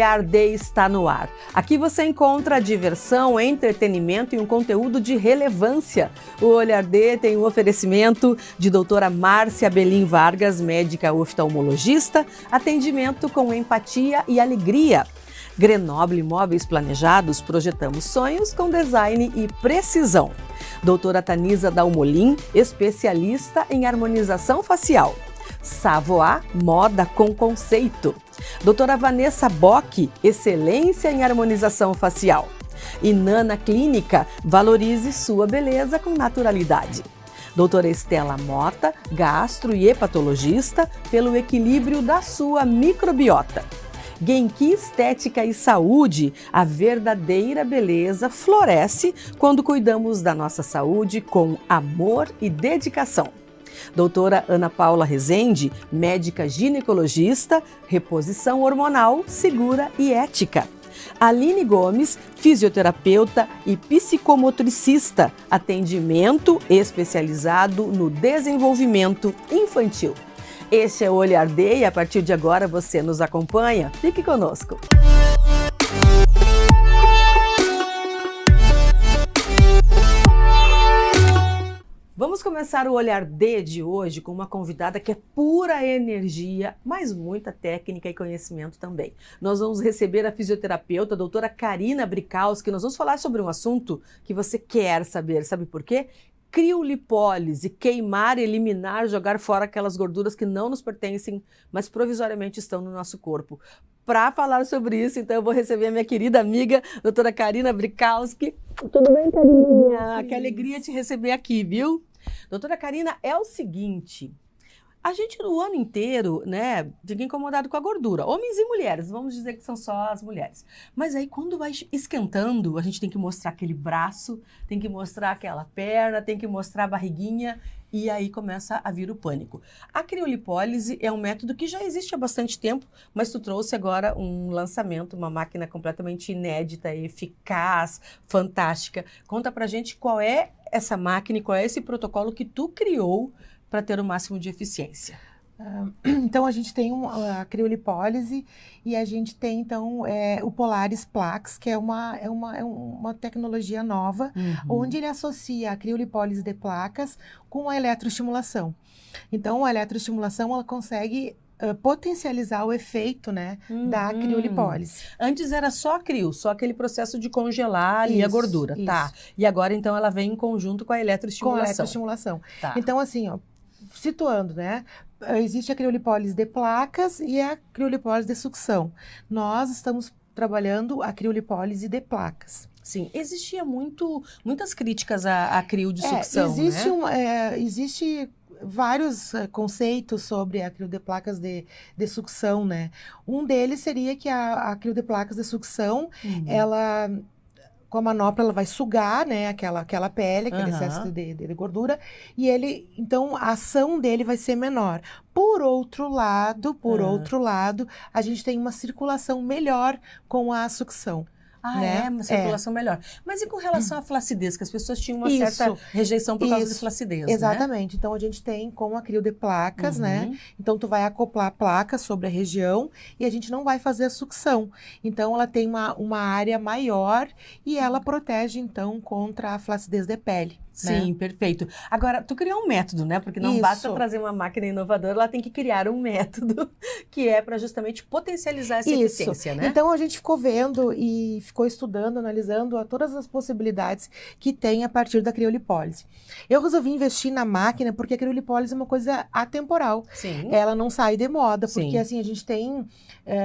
Olhar D está no ar. Aqui você encontra diversão, entretenimento e um conteúdo de relevância. O Olhar D tem um oferecimento de doutora Márcia Belim Vargas, médica oftalmologista, atendimento com empatia e alegria. Grenoble Imóveis Planejados, projetamos sonhos com design e precisão. Doutora Tanisa Dalmolin, especialista em harmonização facial. Savoie, moda com conceito. Doutora Vanessa Bock, excelência em harmonização facial. E Nana Clínica, valorize sua beleza com naturalidade. Doutora Estela Mota, gastro e hepatologista, pelo equilíbrio da sua microbiota. Genki Estética e Saúde, a verdadeira beleza floresce quando cuidamos da nossa saúde com amor e dedicação. Doutora Ana Paula Rezende, médica ginecologista, reposição hormonal segura e ética. Aline Gomes, fisioterapeuta e psicomotricista, atendimento especializado no desenvolvimento infantil. Este é o Olhar D e a partir de agora você nos acompanha. Fique conosco. Vamos começar o Olhar D de hoje com uma convidada que é pura energia, mas muita técnica e conhecimento também. Nós vamos receber a fisioterapeuta, a doutora Karina Brikowski. Nós vamos falar sobre um assunto que você quer saber. Sabe por quê? Criolipólise, queimar, eliminar, jogar fora aquelas gorduras que não nos pertencem, mas provisoriamente estão no nosso corpo. Para falar sobre isso, então eu vou receber a minha querida amiga, doutora Karina Brikowski. Tudo bem, Karininha? Que alegria te receber aqui, viu? Doutora Karina, é o seguinte... A gente no ano inteiro, né, fica incomodado com a gordura. Homens e mulheres, vamos dizer que são só as mulheres. Mas aí quando vai esquentando, a gente tem que mostrar aquele braço, tem que mostrar aquela perna, tem que mostrar a barriguinha e aí começa a vir o pânico. A criolipólise é um método que já existe há bastante tempo, mas tu trouxe agora um lançamento, uma máquina completamente inédita, eficaz, fantástica. Conta pra gente qual é essa máquina e qual é esse protocolo que tu criou para ter o máximo de eficiência. Então, a gente tem a criolipólise e a gente tem, então, o Polaris Plaques, que é uma tecnologia nova, onde ele associa a criolipólise de placas com a eletroestimulação. Então, a eletroestimulação, ela consegue potencializar o efeito, né, da criolipólise. Antes era só a crio, só aquele processo de congelar ali a gordura, tá? E agora, então, ela vem em conjunto com a eletroestimulação. Com a eletroestimulação. Tá. Então, assim, ó, situando, né? Existe a criolipólise de placas e a criolipólise de sucção. Nós estamos trabalhando a criolipólise de placas. Sim, existia muitas críticas à crio de sucção, existe né? Existe vários conceitos sobre a crio de placas de sucção, né? Um deles seria que a crio de placas de sucção, ela... Com a manopla, ela vai sugar, né, aquela pele, aquele excesso de gordura, e então, a ação dele vai ser menor. Por outro lado, a gente tem uma circulação melhor com a sucção. Né? Uma circulação melhor. Mas e com relação à flacidez, que as pessoas tinham uma certa rejeição por causa de flacidez, exatamente. Né? Então, a gente tem com a crio de placas, né? Então, tu vai acoplar a placa sobre a região e a gente não vai fazer a sucção. Então, ela tem uma área maior e ela protege, então, contra a flacidez de pele. Sim, né? Perfeito. Agora, tu criou um método, né? Porque não basta trazer uma máquina inovadora, ela tem que criar um método que é para justamente potencializar essa eficiência, né? Então, a gente ficou vendo e ficou estudando, analisando todas as possibilidades que tem a partir da criolipólise. Eu resolvi investir na máquina porque a criolipólise é uma coisa atemporal. Sim. Ela não sai de moda, porque assim, a gente tem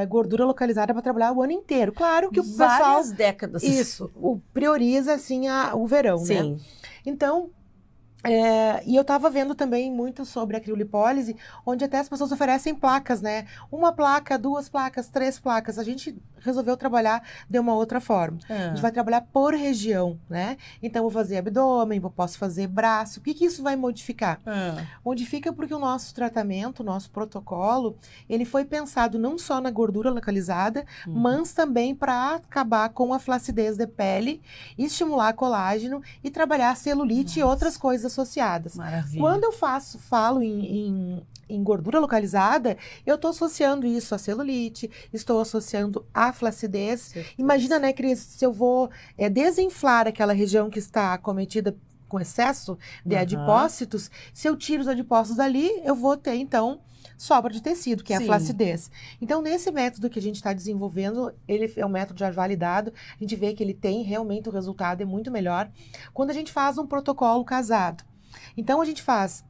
gordura localizada para trabalhar o ano inteiro. Claro que o pessoal... Várias décadas. Isso, prioriza, assim, o verão, Sim. né? Então, e eu estava vendo também muito sobre a criolipólise, onde até as pessoas oferecem placas, né? Uma placa, 2 placas, 3 placas. A gente resolveu trabalhar de uma outra forma. A gente vai trabalhar por região, né? Então, vou fazer abdômen, posso fazer braço. O que isso vai modificar? Modifica porque o nosso tratamento, o nosso protocolo, ele foi pensado não só na gordura localizada, mas também para acabar com a flacidez de pele, estimular colágeno e trabalhar celulite e outras coisas associadas. Maravilha. Quando eu falo em gordura localizada, eu estou associando isso à celulite, estou associando à flacidez. Certeza. Imagina, né, Cris, se eu vou desinflar aquela região que está acometida com excesso de adipócitos, se eu tiro os adipócitos dali, eu vou ter, então, sobra de tecido, que é a Sim. flacidez. Então, nesse método que a gente está desenvolvendo, ele é um método já validado, a gente vê que ele tem realmente o resultado é muito melhor. Quando a gente faz um protocolo casado. Então, a gente faz...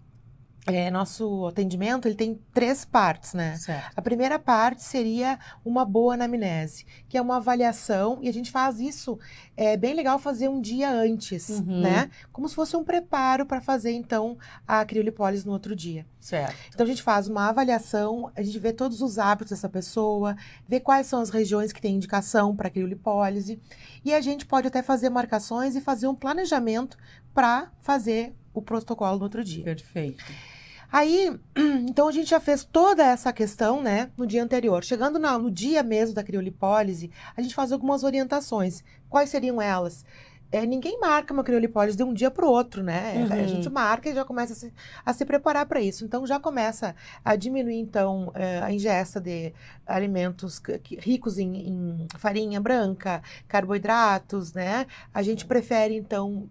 nosso atendimento, ele tem 3 partes, né? Certo. A primeira parte seria uma boa anamnese, que é uma avaliação, e a gente faz isso, é bem legal fazer um dia antes, né? Como se fosse um preparo para fazer, então, a criolipólise no outro dia. Certo. Então, a gente faz uma avaliação, a gente vê todos os hábitos dessa pessoa, vê quais são as regiões que têm indicação para criolipólise, e a gente pode até fazer marcações e fazer um planejamento para fazer o protocolo no outro dia. Perfeito. Aí, então a gente já fez toda essa questão, né, no dia anterior. Chegando no dia mesmo da criolipólise, a gente faz algumas orientações. Quais seriam elas? Ninguém marca uma criolipólise de um dia para o outro, né? A gente marca e já começa a se preparar para isso. Então, já começa a diminuir, então, a ingesta de alimentos ricos em farinha branca, carboidratos, né? A gente prefere, então...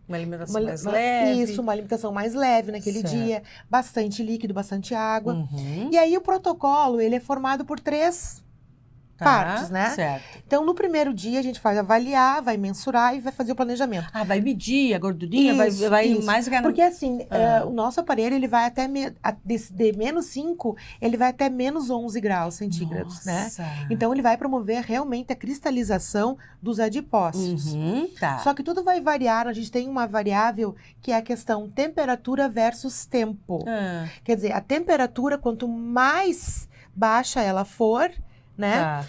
Uma alimentação mais leve. Isso, uma alimentação mais leve naquele Certo. dia. Bastante líquido, bastante água. E aí, o protocolo, ele é formado por 3 partes, né? Certo. Então, no primeiro dia, a gente vai avaliar, vai mensurar e vai fazer o planejamento. Ah, vai medir a gordurinha, Isso, vai isso. mais... Porque assim, o nosso aparelho, ele vai até, de menos 5, ele vai até menos 11 graus centígrados, né? Então, ele vai promover realmente a cristalização dos adipócitos. Tá. Só que tudo vai variar, a gente tem uma variável que é a questão temperatura versus tempo. Quer dizer, a temperatura, quanto mais baixa ela for, né? Tá.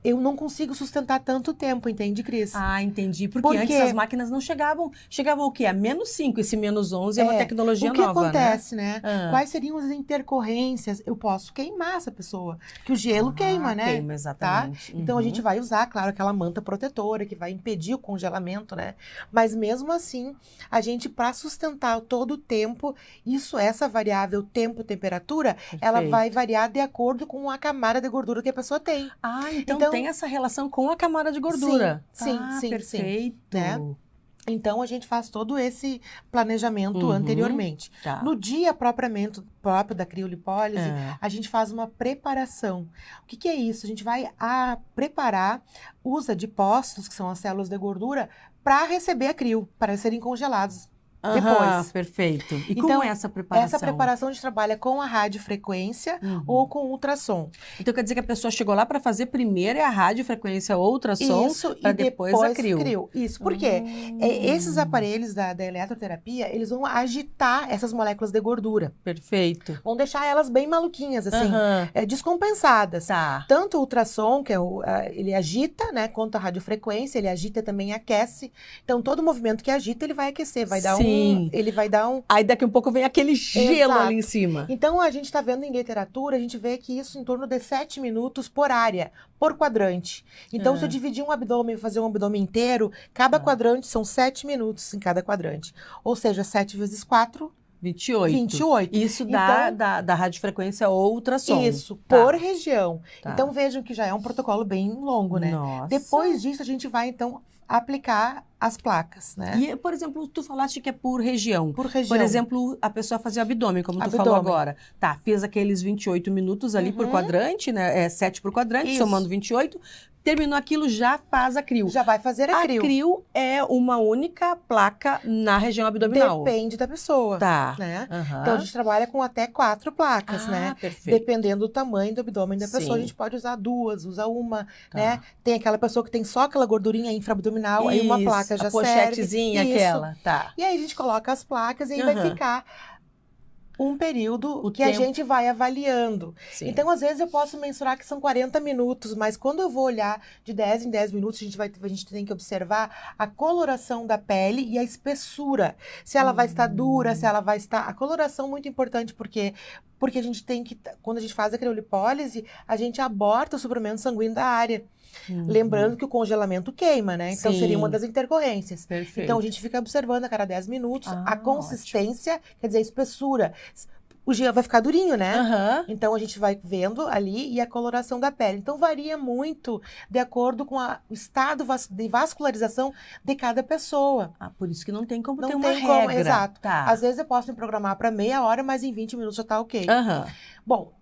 Eu não consigo sustentar tanto tempo, entende, Cris? Ah, entendi. Porque antes as máquinas não chegavam. Chegavam o quê? A menos 5. Esse menos 11 é uma tecnologia nova, O que acontece, né? Ah. Quais seriam as intercorrências? Eu posso queimar essa pessoa. Que o gelo queima, né? Queima, exatamente. Tá? Então, a gente vai usar, claro, aquela manta protetora que vai impedir o congelamento, né? Mas, mesmo assim, a gente, para sustentar todo o tempo, essa variável tempo-temperatura, ela vai variar de acordo com a camada de gordura que a pessoa tem. Ah, então tem essa relação com a camada de gordura. Sim, perfeito. Né? Então, a gente faz todo esse planejamento anteriormente. Tá. No dia próprio da criolipólise, a gente faz uma preparação. O que é isso? A gente vai preparar os adipócitos, que são as células de gordura, para receber a crio, para serem congelados depois. Perfeito. E então, como é essa preparação? Essa preparação a gente trabalha com a radiofrequência ou com ultrassom. Então quer dizer que a pessoa chegou lá para fazer primeiro a radiofrequência ou ultrassom para depois a crio. Isso, porque esses aparelhos da eletroterapia, eles vão agitar essas moléculas de gordura. Perfeito. Vão deixar elas bem maluquinhas, assim, descompensadas. Tá. Tanto o ultrassom, que ele agita, né, quanto a radiofrequência, ele agita e também aquece. Então, todo movimento que agita, ele vai aquecer, vai dar ele vai dar um... Aí daqui a pouco vem aquele gelo ali em cima. Então, a gente está vendo em literatura, a gente vê que isso em torno de 7 minutos por área, por quadrante. Então, se eu dividir um abdômen e fazer um abdômen inteiro, cada quadrante são 7 minutos em cada quadrante. Ou seja, 7 vezes 4... 28. Isso da radiofrequência ou ultrassom. Isso, por região. Então, vejam que já é um protocolo bem longo, né? Nossa. Depois disso, a gente vai, então, aplicar as placas, né? E, por exemplo, tu falaste que é por região. Por região. Por exemplo, a pessoa fazia abdômen, como tu falou agora. Tá, fez aqueles 28 minutos ali por quadrante, né? 7 por quadrante, somando 28. Terminou aquilo, já faz a crio. Já vai fazer a crio. A crio é uma única placa na região abdominal. Depende da pessoa. Tá. Né? Então, a gente trabalha com até 4 placas, né? Perfeito. Dependendo do tamanho do abdômen da pessoa, a gente pode usar 2, usa uma, né? Tem aquela pessoa que tem só aquela gordurinha infraabdominal, aí uma placa já serve. A pochetezinha aquela, tá. E aí a gente coloca as placas e aí vai ficar um período que tempo. A gente vai avaliando. Sim. Então, às vezes, eu posso mensurar que são 40 minutos, mas quando eu vou olhar de 10 em 10 minutos, a gente tem que observar a coloração da pele e a espessura. Se ela vai estar dura, se ela vai estar... A coloração é muito importante, porque a gente tem que... Quando a gente faz a criolipólise, a gente aborta o suprimento sanguíneo da área. Lembrando que o congelamento queima, né? Então, Sim. seria uma das intercorrências. Perfeito. Então, a gente fica observando a cada 10 minutos a Ótimo. consistência, quer dizer, a espessura. O gelo vai ficar durinho, né? Aham. Então, a gente vai vendo ali e a coloração da pele. Então, varia muito de acordo com o estado de vascularização de cada pessoa. Ah, por isso que não tem como Não ter uma tem como, regra. exato. Tá. Às vezes eu posso me programar para meia hora, mas em 20 minutos já tá ok. Aham. Bom,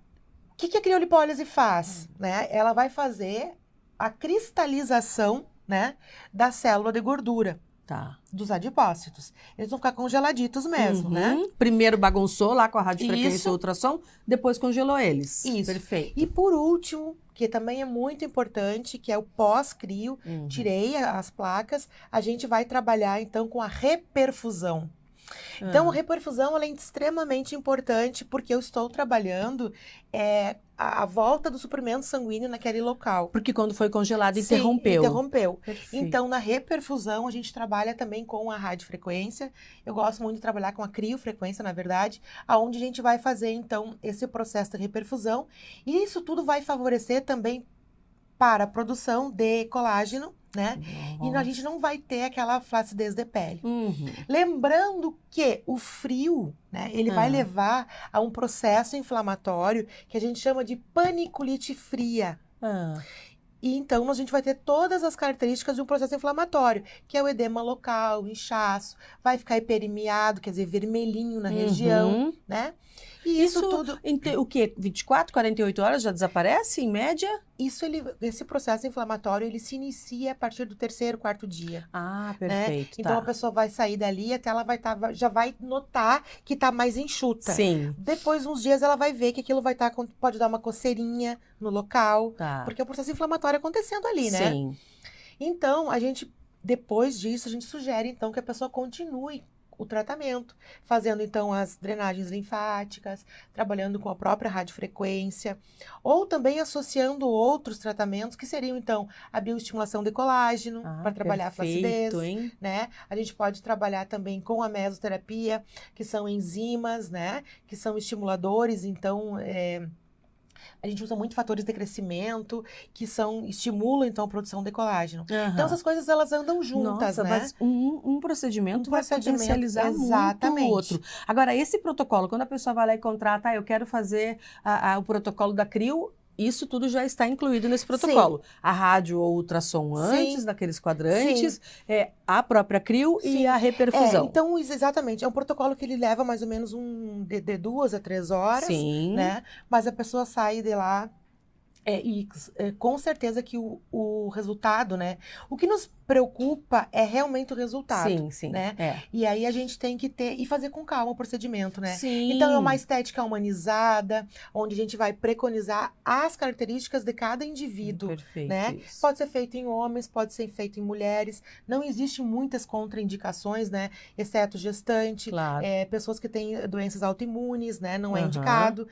o que a criolipólise faz? Né? Ela vai fazer a cristalização, né, da célula de gordura, Tá. dos adipócitos. Eles vão ficar congeladitos mesmo, né? Primeiro bagunçou lá com a radiofrequência Isso. e ultrassom, depois congelou eles. Isso. Perfeito. E por último, que também é muito importante, que é o pós-crio, tirei as placas, a gente vai trabalhar então com a reperfusão. Então, a reperfusão ela é extremamente importante porque eu estou trabalhando a volta do suprimento sanguíneo naquele local. Porque quando foi congelado, Sim, interrompeu. interrompeu. Perfeito. Então, na reperfusão, a gente trabalha também com a radiofrequência. Eu gosto muito de trabalhar com a criofrequência, na verdade, aonde a gente vai fazer, então, esse processo de reperfusão. E isso tudo vai favorecer também para a produção de colágeno, né? E a gente não vai ter aquela flacidez de pele. Lembrando que o frio, né, ele vai levar a um processo inflamatório que a gente chama de paniculite fria. E então a gente vai ter todas as características de um processo inflamatório, que é o edema local, o inchaço, vai ficar hiperemiado, quer dizer, vermelhinho na região, né? E isso tudo... O quê? 24, 48 horas já desaparece, em média? Esse processo inflamatório, ele se inicia a partir do 3º, 4º dia. Ah, perfeito. Né? Então, a pessoa vai sair dali, até ela já vai notar que tá mais enxuta. Sim. Depois, uns dias, ela vai ver que aquilo vai estar, pode dar uma coceirinha no local. Tá. Porque é o processo inflamatório acontecendo ali, né? Sim. Então, depois disso, a gente sugere, então, que a pessoa continue o tratamento, fazendo então as drenagens linfáticas, trabalhando com a própria radiofrequência, ou também associando outros tratamentos que seriam então a bioestimulação de colágeno para trabalhar a flacidez, hein? né? A gente pode trabalhar também com a mesoterapia, que são enzimas, né? Que são estimuladores, então a gente usa muito fatores de crescimento que estimulam, então, a produção de colágeno. Então, essas coisas, elas andam juntas, Nossa, né? Mas um procedimento vai potencializar exatamente. muito o outro. Agora, esse protocolo, quando a pessoa vai lá e contrata, eu quero fazer o protocolo da CRIO, isso tudo já está incluído nesse protocolo. Sim. A rádio ou ultrassom antes daqueles quadrantes, a própria CRIO e a reperfusão. Então, exatamente. É um protocolo que ele leva mais ou menos de 2 a 3 horas, né? Mas a pessoa sai de lá com certeza que o resultado, né? O que nos preocupa é realmente o resultado. Sim, sim. Né? E aí a gente tem que fazer com calma o procedimento, né? Sim. Então é uma estética humanizada, onde a gente vai preconizar as características de cada indivíduo. Perfeito. Né? Isso. Pode ser feito em homens, pode ser feito em mulheres. Não existem muitas contraindicações, né? Exceto gestante, claro. Pessoas que têm doenças autoimunes, né? Não é indicado.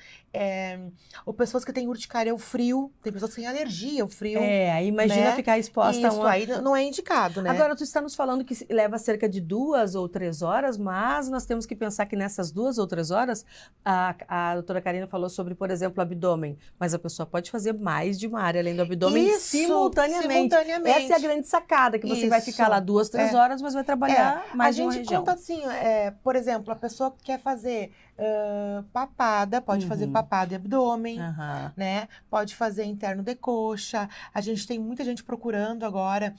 Ou pessoas que têm urticária ao frio. Tem pessoas que têm alergia ao frio. Aí imagina ficar exposta a aí não é indicado, né? Agora, tu está nos falando que leva cerca de 2 ou 3 horas, mas nós temos que pensar que nessas 2 ou 3 horas, a doutora Karina falou sobre, por exemplo, o abdômen, mas a pessoa pode fazer mais de uma área além do abdômen simultaneamente. Essa é a grande sacada, que você vai ficar lá 2, 3 horas, mas vai trabalhar mais de uma região. A gente conta assim, por exemplo, a pessoa que quer fazer papada, pode fazer papada e abdômen, né? Pode fazer interno de coxa. A gente tem muita gente procurando agora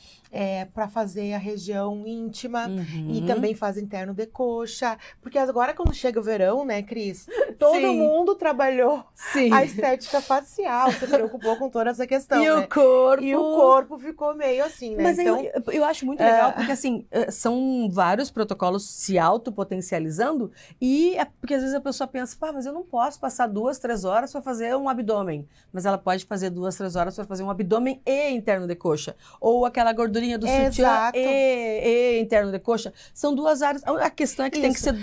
para fazer a região íntima e também faz interno de coxa. Porque agora, quando chega o verão, né, Cris? Todo mundo trabalhou a estética facial, se preocupou com toda essa questão. E o corpo. E o corpo ficou meio assim, né? Mas então, eu acho muito legal, porque assim, são vários protocolos se autopotencializando e porque às vezes a pessoa pensa, mas eu não posso passar 2, 3 horas para fazer um abdômen. Mas ela pode fazer 2, 3 horas para fazer um abdômen e interno de coxa. Ou aquela gordurinha do sutiã e interno de coxa. São 2 áreas. A questão é que tem que ser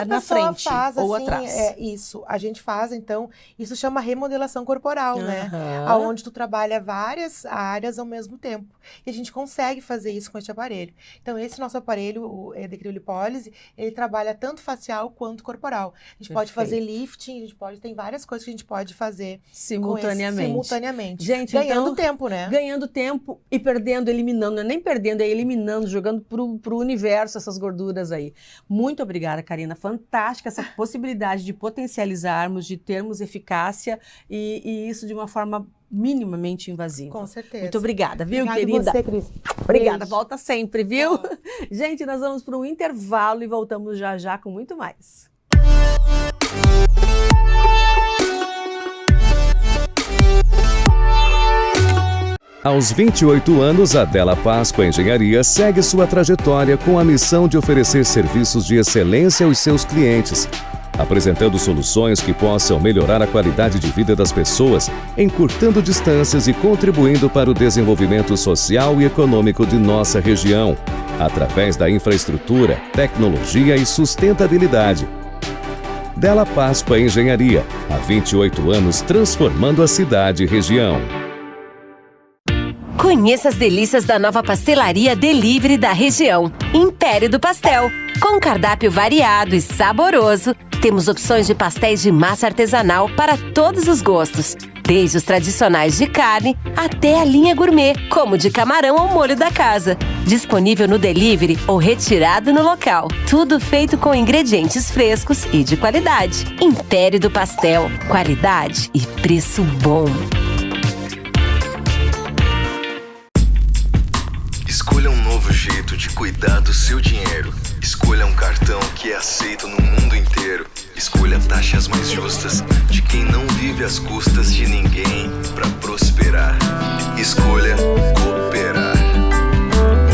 na frente ou atrás. Isso. A gente faz, então, isso chama remodelação corporal, né? Onde tu trabalha várias áreas ao mesmo tempo. E a gente consegue fazer isso com este aparelho. Então, esse nosso aparelho, o de criolipólise, ele trabalha tanto facial quanto corporal. a gente pode fazer lifting, a gente pode, tem várias coisas que a gente pode fazer simultaneamente. Gente, ganhando então, tempo, né? Ganhando tempo e perdendo, eliminando, não é nem perdendo, é eliminando, jogando pro universo essas gorduras aí. Muito obrigada, Karina, fantástica essa possibilidade de potencializarmos, de termos eficácia e isso de uma forma minimamente invasiva. Com certeza. Muito obrigada, viu, Obrigada querida? Você, Cris. Obrigada, Beijo. volta sempre, viu? Gente, nós vamos para um intervalo e voltamos já já com muito mais. Aos 28 anos, a Della Páscoa Engenharia segue sua trajetória com a missão de oferecer serviços de excelência aos seus clientes, apresentando soluções que possam melhorar a qualidade de vida das pessoas, encurtando distâncias e contribuindo para o desenvolvimento social e econômico de nossa região, através da infraestrutura, tecnologia e sustentabilidade. Della Páscoa Engenharia, há 28 anos transformando a cidade e região. Conheça as delícias da nova pastelaria Delivery da região, Império do Pastel. Com cardápio variado e saboroso, temos opções de pastéis de massa artesanal para todos os gostos, desde os tradicionais de carne até a linha gourmet, como de camarão ao molho da casa. Disponível no delivery ou retirado no local. Tudo feito com ingredientes frescos e de qualidade. Império do Pastel, qualidade e preço bom. Escolha um novo jeito de cuidar do seu dinheiro. Escolha um cartão que é aceito no mundo inteiro. Escolha taxas mais justas de quem não vive às custas de ninguém para prosperar. Escolha cooperar.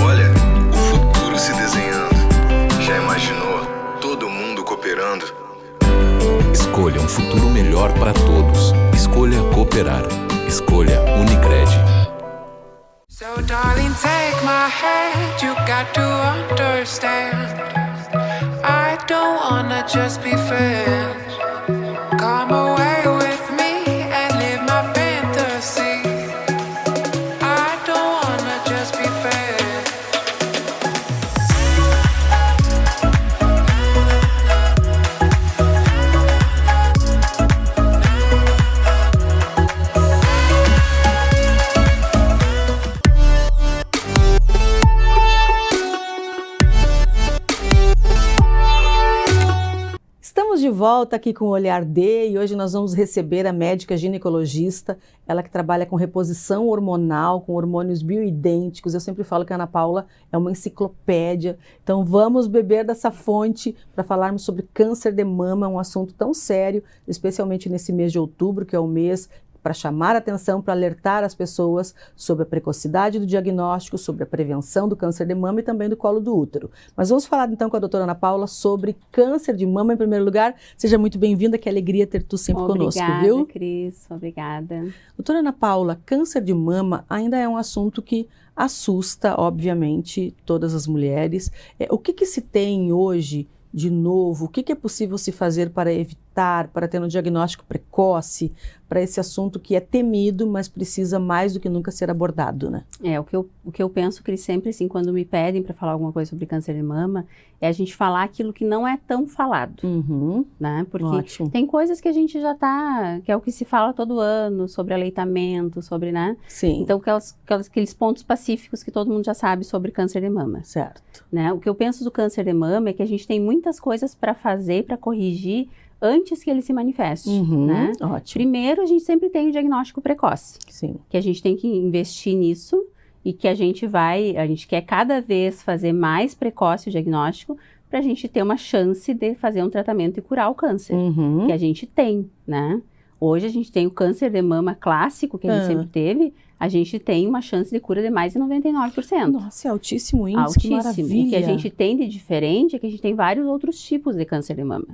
Olha, o futuro se desenhando. Já imaginou todo mundo cooperando? Escolha um futuro melhor para todos. Escolha cooperar. Escolha Unicred. So darling, take my hand, you got to understand. I don't wanna just be friends. Come away with me and live my fantasy. I don't wanna just be friends. Estamos de volta aqui com o Olhar D e hoje nós vamos receber a médica ginecologista, ela que trabalha com reposição hormonal, com hormônios bioidênticos. Eu sempre falo que a Ana Paula é uma enciclopédia, então vamos beber dessa fonte para falarmos sobre câncer de mama, um assunto tão sério, especialmente nesse mês de outubro, que é o mês para chamar a atenção, para alertar as pessoas sobre a precocidade do diagnóstico, sobre a prevenção do câncer de mama e também do colo do útero. Mas vamos falar então com a doutora Ana Paula sobre câncer de mama em primeiro lugar. Seja muito bem-vinda, que alegria ter tu sempre conosco, viu? Obrigada, Cris, obrigada. Doutora Ana Paula, câncer de mama ainda é um assunto que assusta, obviamente, todas as mulheres. O que se tem hoje de novo? O que é possível se fazer para evitar, para ter um diagnóstico precoce, para esse assunto que é temido, mas precisa mais do que nunca ser abordado, né? O que eu penso, Cris, sempre assim, quando me pedem para falar alguma coisa sobre câncer de mama, é a gente falar aquilo que não é tão falado, né? Porque Ótimo. tem coisas que a gente já tá, que é o que se fala todo ano, sobre aleitamento, sobre, né? Sim. Então, aqueles pontos pacíficos que todo mundo já sabe sobre câncer de mama. Certo. Né? O que eu penso do câncer de mama é que a gente tem muitas coisas para fazer, para corrigir, antes que ele se manifeste, né? Ótimo. Primeiro, a gente sempre tem o diagnóstico precoce. Sim. Que a gente tem que investir nisso e que a gente quer cada vez fazer mais precoce o diagnóstico para a gente ter uma chance de fazer um tratamento e curar o câncer, que a gente tem, né? Hoje a gente tem o câncer de mama clássico, que a gente sempre teve, a gente tem uma chance de cura de mais de 99%. Nossa, é altíssimo índice, altíssimo. Que maravilha. O que a gente tem de diferente é que a gente tem vários outros tipos de câncer de mama,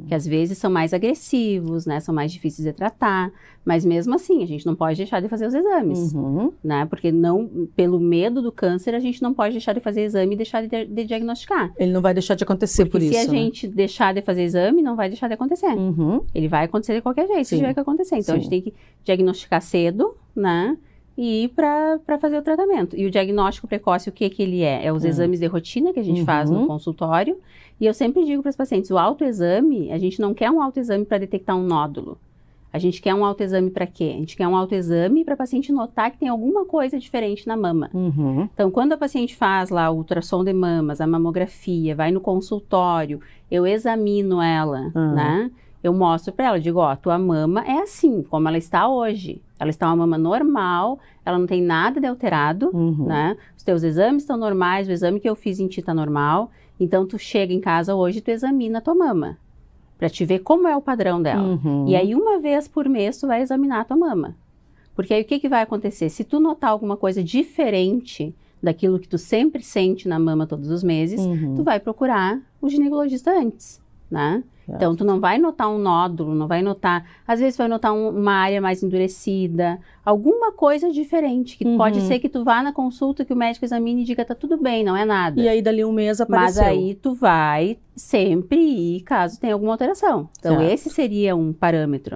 que às vezes são mais agressivos, né, são mais difíceis de tratar, mas mesmo assim a gente não pode deixar de fazer os exames, né, porque pelo medo do câncer a gente não pode deixar de fazer exame e deixar de diagnosticar. Ele não vai deixar de acontecer porque por isso, se a gente deixar de fazer exame, não vai deixar de acontecer. Ele vai acontecer de qualquer jeito, se tiver que acontecer. Então a gente tem que diagnosticar cedo, né, e ir para fazer o tratamento. E o diagnóstico precoce, o que ele é? É os exames de rotina que a gente faz no consultório. E eu sempre digo para os pacientes, o autoexame, a gente não quer um autoexame para detectar um nódulo. A gente quer um autoexame para quê? A gente quer um autoexame para a paciente notar que tem alguma coisa diferente na mama. Então, quando a paciente faz lá o ultrassom de mamas, a mamografia, vai no consultório, eu examino ela, né? Eu mostro para ela, digo, ó, tua mama é assim, como ela está hoje. Ela está uma mama normal, ela não tem nada de alterado, né? Os teus exames estão normais, o exame que eu fiz em ti está normal. Então, tu chega em casa hoje e tu examina a tua mama, para te ver como é o padrão dela. E aí, uma vez por mês, tu vai examinar a tua mama. Porque aí, o que vai acontecer? Se tu notar alguma coisa diferente daquilo que tu sempre sente na mama todos os meses, tu vai procurar o ginecologista antes, né? Então, tu não vai notar um nódulo, não vai notar... Às vezes, vai notar uma área mais endurecida, alguma coisa diferente, que pode ser que tu vá na consulta, que o médico examine e diga, tá tudo bem, não é nada. E aí, dali um mês apareceu. Mas aí, tu vai sempre ir, caso tenha alguma alteração. Então, esse seria um parâmetro,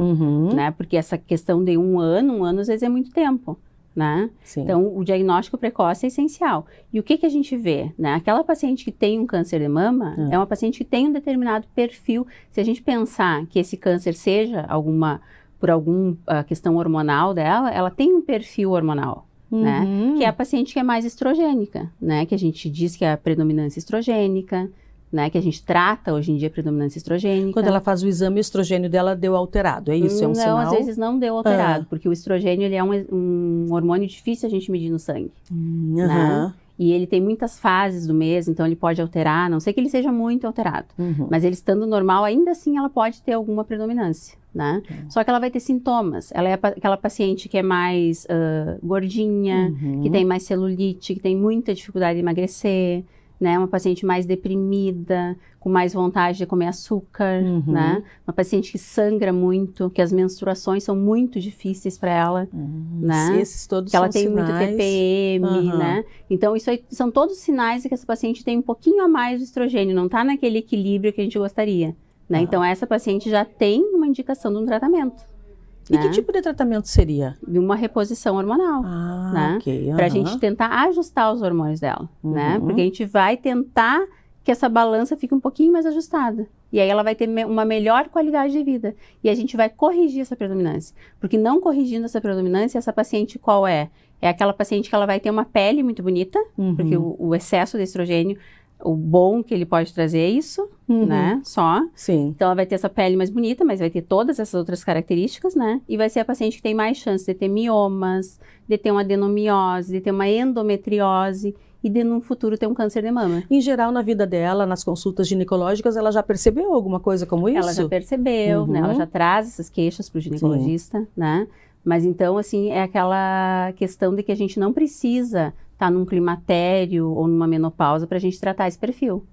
né? Porque essa questão de um ano às vezes é muito tempo. Né? Então, o diagnóstico precoce é essencial. E o que a gente vê? Né? Aquela paciente que tem um câncer de mama é uma paciente que tem um determinado perfil. Se a gente pensar que esse câncer seja por alguma questão hormonal dela, ela tem um perfil hormonal. Né? Que é a paciente que é mais estrogênica, né? Que a gente diz que é a predominância estrogênica, né, que a gente trata hoje em dia a predominância estrogênica. Quando ela faz o exame, o estrogênio dela deu alterado, é isso? É um sinal? Não, às vezes não deu alterado, porque o estrogênio ele é um hormônio difícil a gente medir no sangue. Né? E ele tem muitas fases do mês, então ele pode alterar, a não sei que ele seja muito alterado. Mas ele estando normal, ainda assim ela pode ter alguma predominância. Né? Só que ela vai ter sintomas. Ela é aquela paciente que é mais gordinha, que tem mais celulite, que tem muita dificuldade de emagrecer, né? Uma paciente mais deprimida, com mais vontade de comer açúcar, né? Uma paciente que sangra muito, que as menstruações são muito difíceis para ela, né? Esses todos que ela são tem sinais. muito TPM, né? Então, isso aí são todos sinais de que essa paciente tem um pouquinho a mais de estrogênio, não está naquele equilíbrio que a gente gostaria, né? Então, essa paciente já tem uma indicação de um tratamento. E que tipo de tratamento seria? De uma reposição hormonal, né? Pra gente tentar ajustar os hormônios dela, né? Porque a gente vai tentar que essa balança fique um pouquinho mais ajustada. E aí ela vai ter uma melhor qualidade de vida. E a gente vai corrigir essa predominância. Porque não corrigindo essa predominância, essa paciente qual é? É aquela paciente que ela vai ter uma pele muito bonita, porque o excesso de estrogênio, o bom que ele pode trazer é isso, né, só. Então, ela vai ter essa pele mais bonita, mas vai ter todas essas outras características, né, e vai ser a paciente que tem mais chance de ter miomas, de ter uma adenomiose, de ter uma endometriose e de, no futuro, ter um câncer de mama. Em geral, na vida dela, nas consultas ginecológicas, ela já percebeu alguma coisa como isso? Ela já percebeu, né, ela já traz essas queixas para o ginecologista, né, mas então, assim, é aquela questão de que a gente não precisa estar num climatério ou numa menopausa para a gente tratar esse perfil,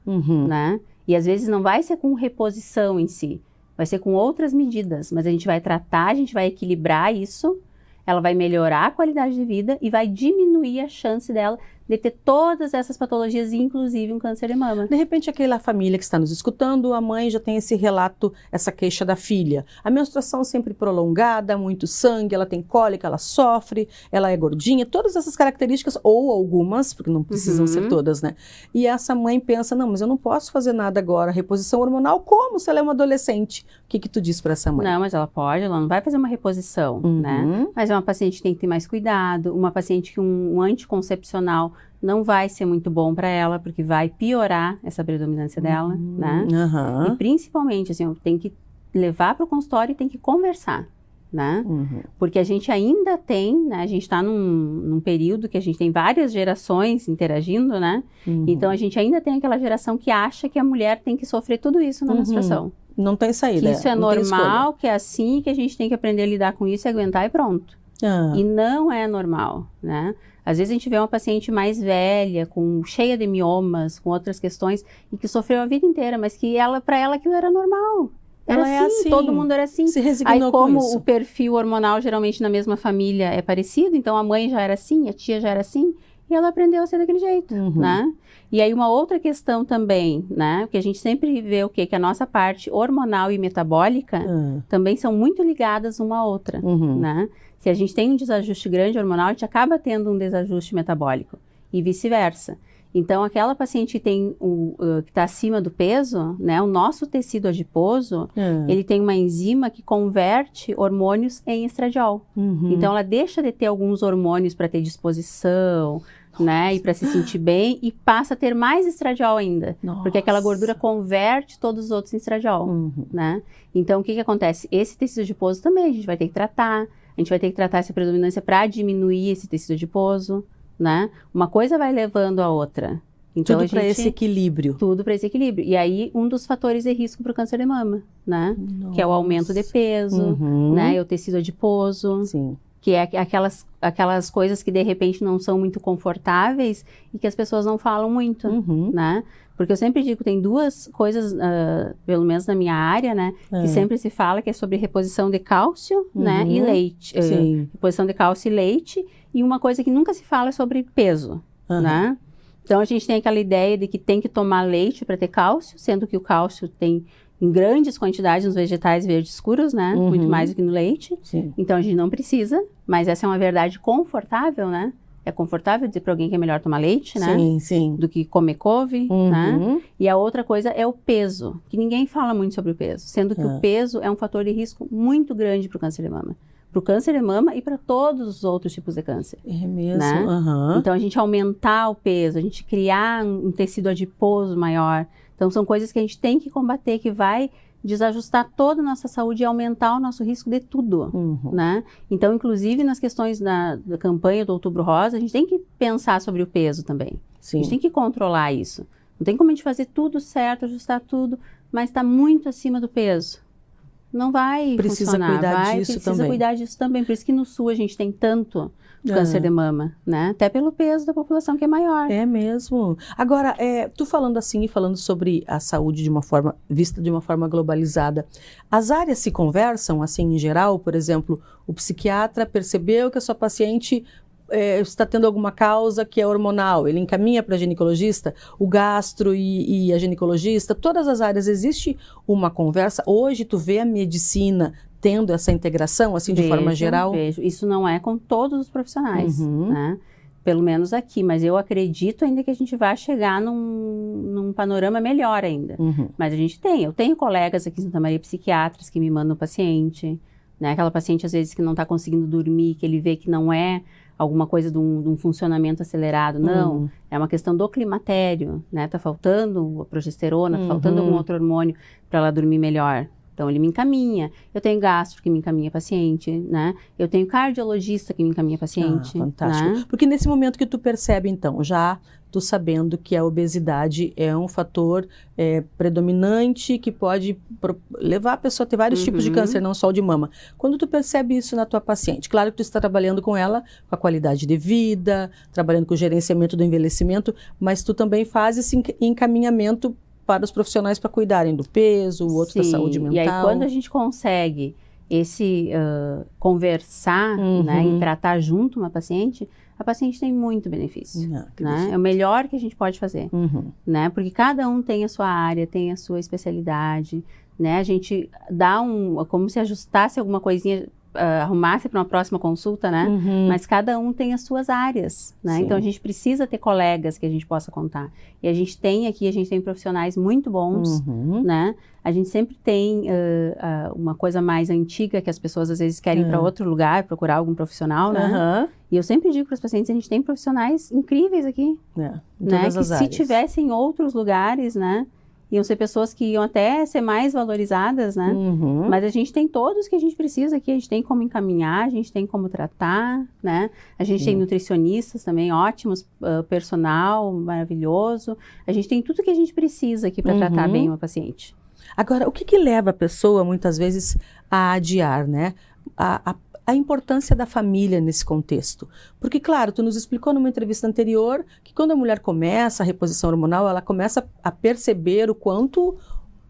né? E às vezes não vai ser com reposição em si, vai ser com outras medidas, mas a gente vai tratar, a gente vai equilibrar isso, ela vai melhorar a qualidade de vida e vai diminuir a chance dela de ter todas essas patologias, inclusive um câncer de mama. De repente, aquela família que está nos escutando, a mãe já tem esse relato, essa queixa da filha. A menstruação sempre prolongada, muito sangue, ela tem cólica, ela sofre, ela é gordinha, todas essas características, ou algumas, porque não precisam ser todas, né? E essa mãe pensa, não, mas eu não posso fazer nada agora, reposição hormonal, como se ela é uma adolescente? O que tu diz para essa mãe? Não, mas ela pode, ela não vai fazer uma reposição, né? Mas é uma paciente que tem que ter mais cuidado, uma paciente que um anticoncepcional não vai ser muito bom para ela, porque vai piorar essa predominância dela, né? E principalmente, assim, tem que levar para o consultório e tem que conversar, né? Porque a gente ainda tem, né? A gente está num período que a gente tem várias gerações interagindo, né? Então, a gente ainda tem aquela geração que acha que a mulher tem que sofrer tudo isso na menstruação. Não tem saída. Que isso é normal, que é assim, que a gente tem que aprender a lidar com isso e aguentar e pronto. E não é normal, né? Às vezes a gente vê uma paciente mais velha, cheia de miomas, com outras questões, e que sofreu a vida inteira, mas que para ela aquilo era normal. Era assim, todo mundo era assim. Se resignou aí, como com isso. O perfil hormonal geralmente na mesma família é parecido, então a mãe já era assim, a tia já era assim, e ela aprendeu a ser daquele jeito, né? E aí uma outra questão também, né? Porque a gente sempre vê o quê? Que a nossa parte hormonal e metabólica também são muito ligadas uma à outra, né? Se a gente tem um desajuste grande hormonal, a gente acaba tendo um desajuste metabólico e vice-versa. Então, aquela paciente que tem que está acima do peso, né, o nosso tecido adiposo, ele tem uma enzima que converte hormônios em estradiol. Então, ela deixa de ter alguns hormônios para ter disposição, né, e para se sentir bem, e passa a ter mais estradiol ainda. Nossa. Porque aquela gordura converte todos os outros em estradiol, né? Então, o que acontece? Esse tecido adiposo também a gente vai ter que tratar. A gente vai ter que tratar essa predominância para diminuir esse tecido adiposo, né? Uma coisa vai levando a outra. Então, tudo para esse equilíbrio. Tudo para esse equilíbrio. E aí, um dos fatores de risco para o câncer de mama, né? Nossa. Que é o aumento de peso, né? E o tecido adiposo. Sim. Que é aquelas coisas que, de repente, não são muito confortáveis e que as pessoas não falam muito, né? Porque eu sempre digo que tem duas coisas, pelo menos na minha área, né? Que sempre se fala, que é sobre reposição de cálcio, né? E leite. Reposição de cálcio e leite. E uma coisa que nunca se fala é sobre peso, né? Então, a gente tem aquela ideia de que tem que tomar leite para ter cálcio, sendo que o cálcio tem em grandes quantidades nos vegetais verdes escuros, né? Muito mais do que no leite. Sim. Então, a gente não precisa, mas essa é uma verdade confortável, né? É confortável dizer para alguém que é melhor tomar leite, né? Sim. Do que comer couve, né? E a outra coisa é o peso, que ninguém fala muito sobre o peso, sendo que o peso é um fator de risco muito grande para o câncer de mama. Para o câncer de mama e para todos os outros tipos de câncer. É mesmo? Né? Então, a gente aumentar o peso, a gente criar um tecido adiposo maior. Então, são coisas que a gente tem que combater, que vai desajustar toda a nossa saúde e aumentar o nosso risco de tudo, né? Então, inclusive, nas questões da campanha do Outubro Rosa, a gente tem que pensar sobre o peso também. Sim. A gente tem que controlar isso. Não tem como a gente fazer tudo certo, ajustar tudo, mas está muito acima do peso. Não vai funcionar. Precisa cuidar disso também. Por isso que no Sul a gente tem tanto câncer de mama, né? Até pelo peso da população que é maior. É mesmo. Agora, tu falando assim e falando sobre a saúde de uma forma, vista de uma forma globalizada, as áreas se conversam assim em geral? Por exemplo, o psiquiatra percebeu que a sua paciente está tendo alguma causa que é hormonal, ele encaminha para a ginecologista, o gastro e a ginecologista, todas as áreas, existe uma conversa? Hoje tu vê a medicina tendo essa integração, assim, de forma geral? Vejo. Isso não é com todos os profissionais, né? Pelo menos aqui, mas eu acredito ainda que a gente vai chegar num panorama melhor ainda. Mas eu tenho colegas aqui em Santa Maria, psiquiatras, que me mandam paciente, né? Aquela paciente, às vezes, que não está conseguindo dormir, que ele vê que não é alguma coisa de um funcionamento acelerado, não. É uma questão do climatério, né? Tá faltando a progesterona, tá faltando algum outro hormônio para ela dormir melhor. Então, ele me encaminha. Eu tenho gastro que me encaminha paciente, né? Eu tenho cardiologista que me encaminha paciente. Fantástico. Né? Porque nesse momento que tu percebe, então, já tu sabendo que a obesidade é um fator predominante que pode levar a pessoa a ter vários tipos de câncer, não só o de mama. Quando tu percebe isso na tua paciente, claro que tu está trabalhando com ela, com a qualidade de vida, trabalhando com o gerenciamento do envelhecimento, mas tu também faz esse encaminhamento para os profissionais para cuidarem do peso, o outro da saúde mental. E aí, quando a gente consegue conversar, né, e tratar junto uma paciente, a paciente tem muito benefício, né? É o melhor que a gente pode fazer, né? Porque cada um tem a sua área, tem a sua especialidade, né? A gente dá como se ajustasse alguma coisinha, arrumasse para uma próxima consulta, né? Mas cada um tem as suas áreas, né? Sim. Então a gente precisa ter colegas que a gente possa contar. E a gente tem profissionais muito bons, né? A gente sempre tem uma coisa mais antiga que as pessoas às vezes querem ir para outro lugar, procurar algum profissional, né? E eu sempre digo para os pacientes, a gente tem profissionais incríveis aqui, né? Que se tivessem em outros lugares, né? Iam ser pessoas que iam até ser mais valorizadas, né? Mas a gente tem todos que a gente precisa aqui, a gente tem como encaminhar, a gente tem como tratar, né? A gente tem nutricionistas também ótimos, personal maravilhoso. A gente tem tudo que a gente precisa aqui para tratar bem uma paciente. Agora, o que leva a pessoa, muitas vezes, a adiar, né? A importância da família nesse contexto. Porque, claro, tu nos explicou numa entrevista anterior que quando a mulher começa a reposição hormonal, ela começa a perceber o quanto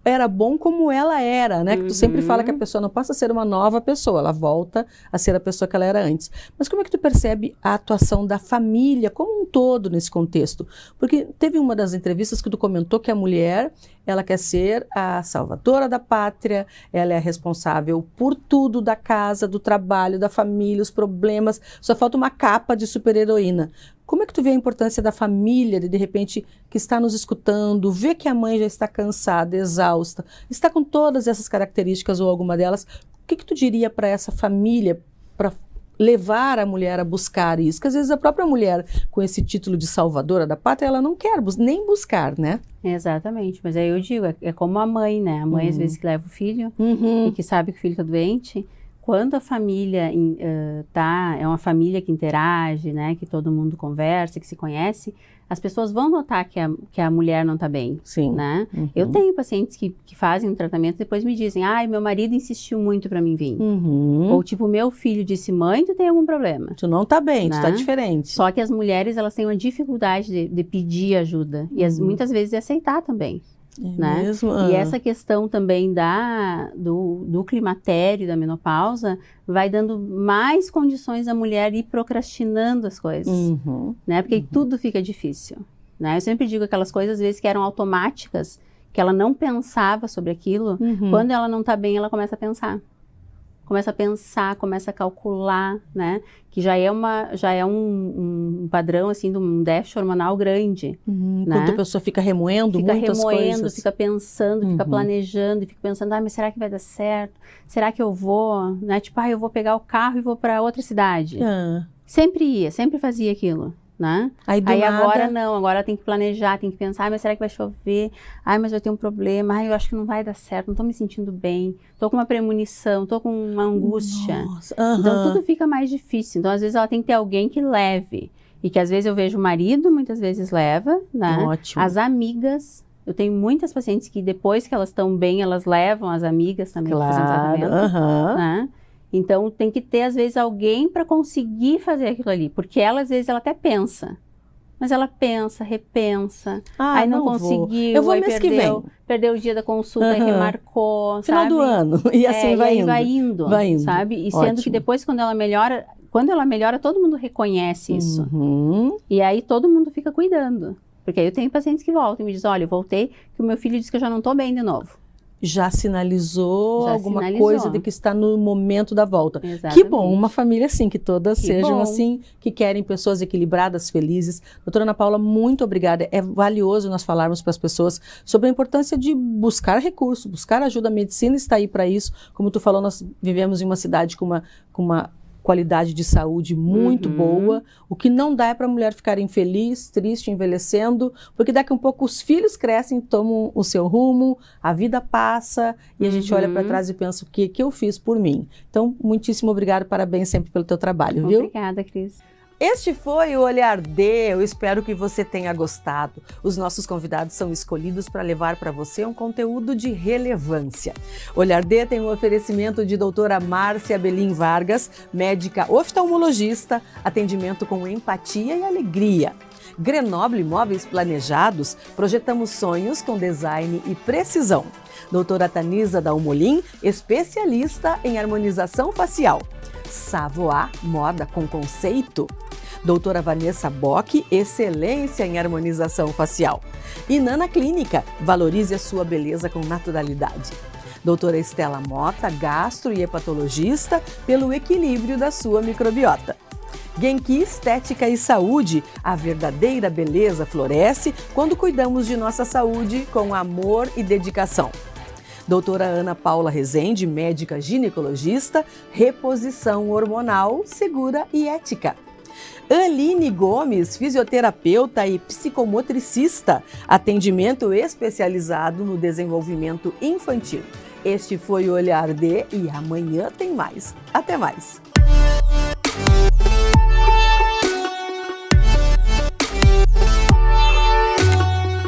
era bom como ela era, né? Que tu sempre fala que a pessoa não passa a ser uma nova pessoa, ela volta a ser a pessoa que ela era antes. Mas como é que tu percebe a atuação da família como um todo nesse contexto? Porque teve uma das entrevistas que tu comentou que a mulher, ela quer ser a salvadora da pátria, ela é a responsável por tudo da casa, do trabalho, da família, os problemas, só falta uma capa de super-heroína. Como é que tu vê a importância da família, de repente, que está nos escutando, vê que a mãe já está cansada, exausta, está com todas essas características ou alguma delas, o que tu diria para essa família, para levar a mulher a buscar isso? Porque às vezes a própria mulher, com esse título de salvadora da pátria, ela não quer nem buscar, né? Exatamente, mas aí eu digo, é como a mãe, né? A mãe às vezes que leva o filho e que sabe que o filho está doente. Quando a família é uma família que interage, né, que todo mundo conversa, que se conhece, as pessoas vão notar que a mulher não está bem. Sim. Né? Eu tenho pacientes que fazem um tratamento e depois me dizem, meu marido insistiu muito para mim vir. Ou tipo, meu filho disse, mãe, tu tem algum problema? Tu não tá bem, né? tu tá diferente. Só que as mulheres, elas têm uma dificuldade de pedir ajuda e muitas vezes de aceitar também. Né? Mesmo? E essa questão também do climatério, da menopausa, vai dando mais condições à mulher ir procrastinando as coisas, né? Porque tudo fica difícil, né? Eu sempre digo aquelas coisas, às vezes, que eram automáticas, que ela não pensava sobre aquilo, quando ela não tá bem, ela começa a pensar. Começa a calcular, né? Que já é um padrão, assim, de um déficit hormonal grande. Né? Quando a pessoa fica remoendo muitas coisas. Fica pensando, fica planejando, e fica pensando, mas será que vai dar certo? Será que eu vou? Né? Tipo, eu vou pegar o carro e vou para outra cidade. Sempre fazia aquilo. Né? Aí agora não, agora tem que planejar, tem que pensar, mas será que vai chover? Mas vai ter um problema, eu acho que não vai dar certo, não tô me sentindo bem, tô com uma premonição, tô com uma angústia. Então tudo fica mais difícil. Então às vezes ela tem que ter alguém que leve. E que às vezes eu vejo o marido, muitas vezes leva, né? Ótimo. As amigas. Eu tenho muitas pacientes que depois que elas estão bem, elas levam as amigas também para fazer um tratamento. Né? Então, tem que ter, às vezes, alguém para conseguir fazer aquilo ali. Porque ela, às vezes, ela até pensa. Mas ela pensa, repensa. Aí não conseguiu, eu vou mês que vem. Perdeu o dia da consulta, aí remarcou, Final do ano. E assim vai indo. Vai indo, sabe? E sendo que depois, quando ela melhora, todo mundo reconhece isso. E aí, todo mundo fica cuidando. Porque aí eu tenho pacientes que voltam e me dizem, olha, eu voltei, que o meu filho disse que eu já não estou bem de novo. Já sinalizou alguma coisa de que está no momento da volta. Exatamente. Que bom, uma família assim, que todas sejam assim, que querem pessoas equilibradas, felizes. Doutora Ana Paula, muito obrigada. É valioso nós falarmos para as pessoas sobre a importância de buscar recurso, buscar ajuda. A medicina está aí para isso. Como tu falou, nós vivemos em uma cidade com uma qualidade de saúde muito boa. O que não dá é para a mulher ficar infeliz, triste, envelhecendo, porque daqui a um pouco os filhos crescem, tomam o seu rumo, a vida passa e a gente olha para trás e pensa o que eu fiz por mim. Então, muitíssimo obrigado, parabéns sempre pelo teu trabalho, viu? Obrigada, Cris. Este foi o Olhar D, eu espero que você tenha gostado. Os nossos convidados são escolhidos para levar para você um conteúdo de relevância. Olhar D tem um oferecimento de doutora Márcia Belin Vargas, médica oftalmologista, atendimento com empatia e alegria. Grenoble Móveis Planejados, projetamos sonhos com design e precisão. Doutora Tanisa Dalmolin, especialista em harmonização facial. Savoie, moda com conceito. Doutora Vanessa Bock, excelência em harmonização facial. E Nana Clínica, valorize a sua beleza com naturalidade. Doutora Estela Mota, gastro e hepatologista, pelo equilíbrio da sua microbiota. Genki Estética e Saúde, a verdadeira beleza floresce quando cuidamos de nossa saúde com amor e dedicação. Doutora Ana Paula Rezende, médica ginecologista, reposição hormonal segura e ética. Aline Gomes, fisioterapeuta e psicomotricista, atendimento especializado no desenvolvimento infantil. Este foi o Olhar D e amanhã tem mais. Até mais!